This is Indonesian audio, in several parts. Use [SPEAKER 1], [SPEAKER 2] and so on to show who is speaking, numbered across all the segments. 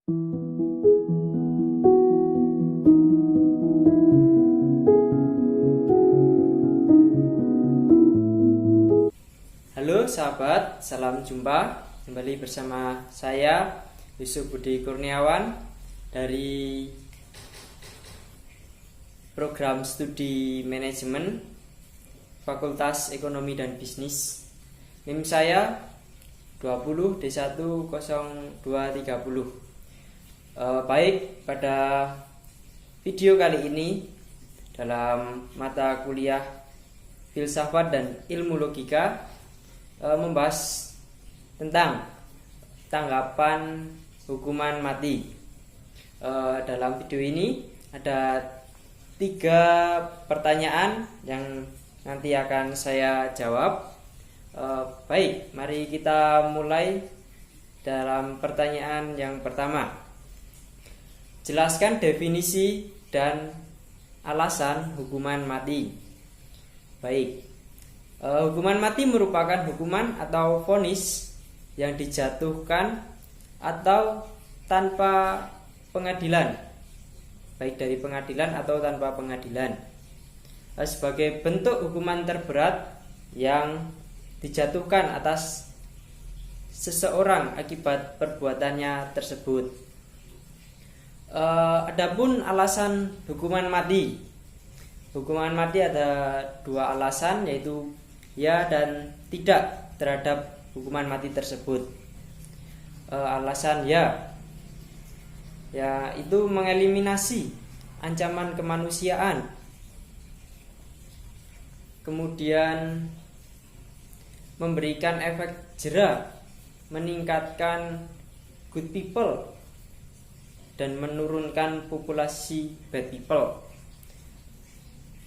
[SPEAKER 1] Halo sahabat, salam jumpa kembali bersama saya Yusuf Budi Kurniawan dari program studi manajemen Fakultas Ekonomi dan Bisnis. NIM saya 20D10230. Baik, pada video kali ini dalam mata kuliah filsafat dan ilmu logika membahas tentang tanggapan hukuman mati. Dalam video ini ada 3 pertanyaan yang nanti akan saya jawab. Baik, mari kita mulai dalam pertanyaan yang pertama. Jelaskan definisi dan alasan hukuman mati. Baik, hukuman mati merupakan hukuman atau vonis yang dijatuhkan atau tanpa pengadilan, baik dari pengadilan atau tanpa pengadilan, sebagai bentuk hukuman terberat yang dijatuhkan atas seseorang akibat perbuatannya tersebut. Adapun alasan hukuman mati. Hukuman mati ada 2 alasan, yaitu ya dan tidak terhadap hukuman mati tersebut. Alasan ya itu mengeliminasi ancaman kemanusiaan, kemudian memberikan efek jera, meningkatkan good people dan menurunkan populasi bad people.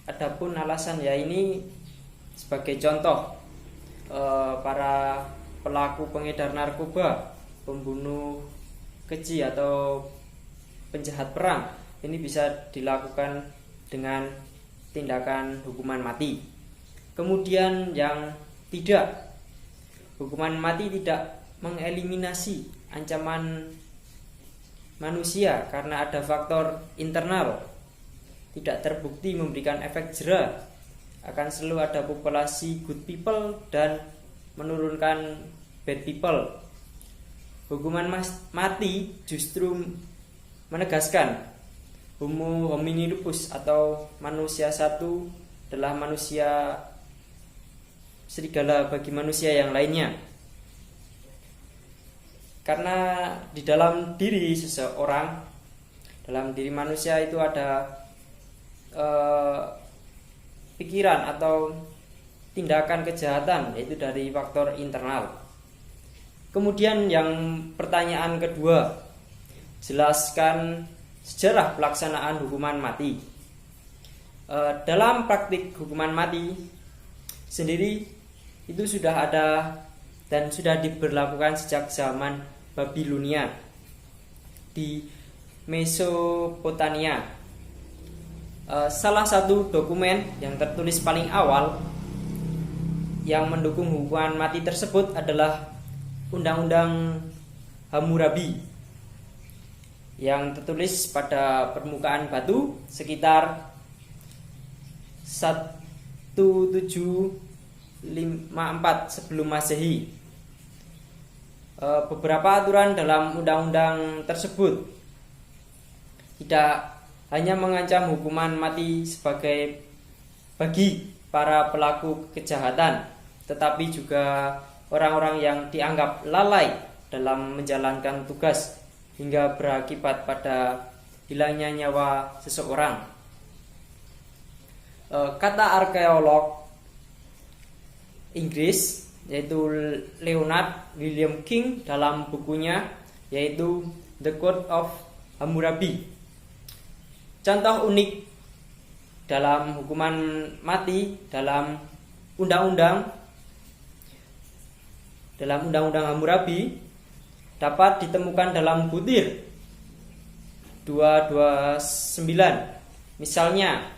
[SPEAKER 1] Adapun alasan ya ini sebagai contoh, para pelaku pengedar narkoba, pembunuh keji atau penjahat perang ini bisa dilakukan dengan tindakan hukuman mati. Kemudian yang tidak, hukuman mati tidak mengeliminasi ancaman manusia karena ada faktor internal, tidak terbukti memberikan efek jera, akan selalu ada populasi good people dan menurunkan bad people. Hukuman mati justru menegaskan homo homini lupus atau manusia satu adalah manusia serigala bagi manusia yang lainnya. Karena di dalam diri seseorang, dalam diri manusia itu ada pikiran atau tindakan kejahatan, yaitu dari faktor internal. Kemudian yang pertanyaan kedua, jelaskan sejarah pelaksanaan hukuman mati. Dalam praktik hukuman mati sendiri itu sudah ada dan sudah diberlakukan sejak zaman Babilonia di Mesopotamia. Salah satu dokumen yang tertulis paling awal yang mendukung hukuman mati tersebut adalah Undang-Undang Hammurabi yang tertulis pada permukaan batu sekitar 1754 sebelum Masehi. Beberapa aturan dalam undang-undang tersebut tidak hanya mengancam hukuman mati sebagai bagi para pelaku kejahatan, tetapi juga orang-orang yang dianggap lalai dalam menjalankan tugas hingga berakibat pada hilangnya nyawa seseorang. Kata arkeolog Inggris yaitu Leonard William King dalam bukunya yaitu The Code of Hammurabi, contoh unik dalam hukuman mati dalam undang-undang Hammurabi dapat ditemukan dalam butir 229. Misalnya,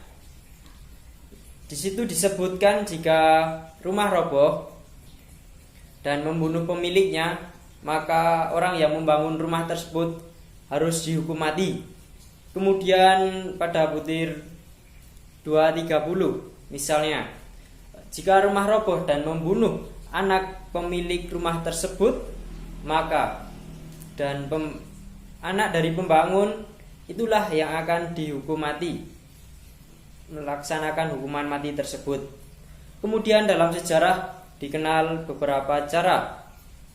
[SPEAKER 1] di situ disebutkan jika rumah roboh dan membunuh pemiliknya, maka orang yang membangun rumah tersebut harus dihukum mati. Kemudian pada butir 230 misalnya, jika rumah roboh dan membunuh anak pemilik rumah tersebut, maka anak dari pembangun itulah yang akan dihukum mati, melaksanakan hukuman mati tersebut. Kemudian dalam sejarah dikenal beberapa cara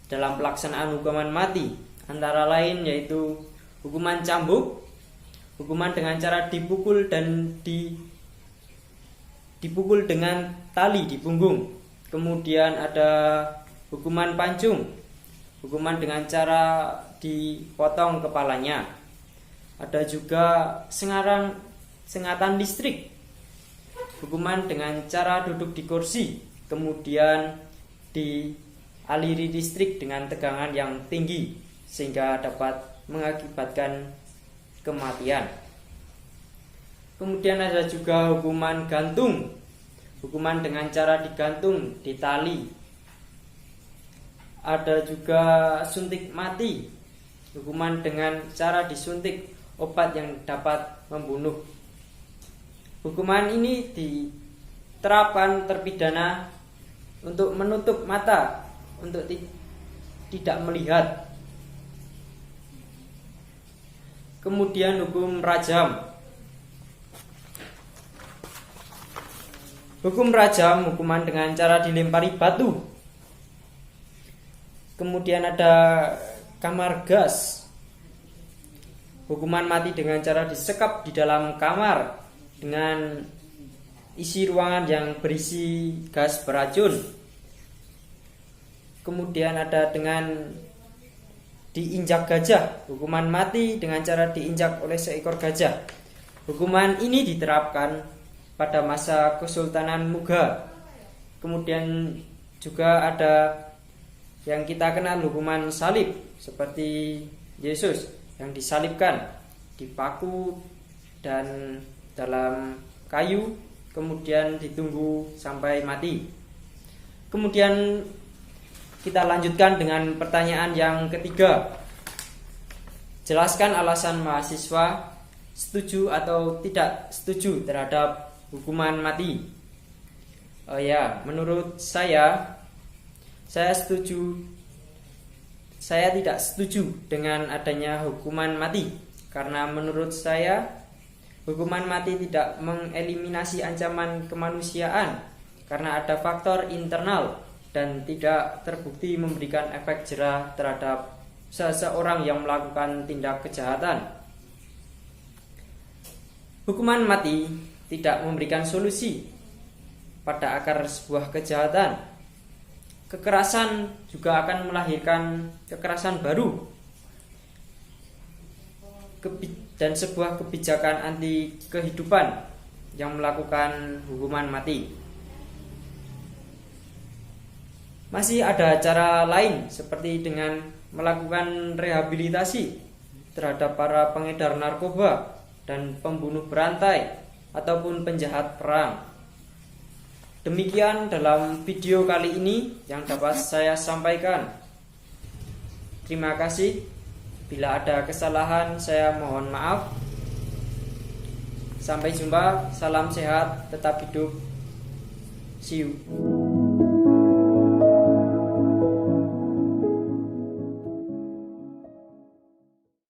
[SPEAKER 1] dalam pelaksanaan hukuman mati, antara lain yaitu hukuman cambuk, hukuman dengan cara dipukul dan dipukul dengan tali di punggung. Kemudian ada hukuman pancung, hukuman dengan cara dipotong kepalanya. Ada juga sengatan listrik, hukuman dengan cara duduk di kursi, kemudian dialiri listrik dengan tegangan yang tinggi sehingga dapat mengakibatkan kematian. Kemudian ada juga hukuman gantung, hukuman dengan cara digantung di tali. Ada juga suntik mati, hukuman dengan cara disuntik obat yang dapat membunuh. Hukuman ini diterapkan terpidana untuk menutup mata, untuk tidak melihat. Kemudian hukum rajam. Hukum rajam, hukuman dengan cara dilempari batu. Kemudian ada kamar gas, hukuman mati dengan cara disekap di dalam kamar dengan isi ruangan yang berisi gas beracun. Kemudian ada dengan diinjak gajah, hukuman mati dengan cara diinjak oleh seekor gajah. Hukuman ini diterapkan pada masa Kesultanan Mughal. Kemudian juga ada yang kita kenal hukuman salib, seperti Yesus yang disalibkan, dipaku dan dalam kayu, kemudian ditunggu sampai mati. Kemudian kita lanjutkan dengan pertanyaan yang ketiga. Jelaskan alasan mahasiswa setuju atau tidak setuju terhadap hukuman mati. Menurut saya setuju. Saya tidak setuju dengan adanya hukuman mati, karena menurut saya hukuman mati tidak mengeliminasi ancaman kemanusiaan karena ada faktor internal dan tidak terbukti memberikan efek jera terhadap seseorang yang melakukan tindak kejahatan. Hukuman mati tidak memberikan solusi pada akar sebuah kejahatan. Kekerasan juga akan melahirkan kekerasan baru dan sebuah kebijakan anti kehidupan yang melakukan hukuman mati. Masih ada cara lain, seperti dengan melakukan rehabilitasi terhadap para pengedar narkoba dan pembunuh berantai ataupun penjahat perang. Demikian dalam video kali ini yang dapat saya sampaikan. Terima kasih. Bila ada kesalahan, saya mohon maaf. Sampai jumpa. Salam sehat, tetap hidup. See you.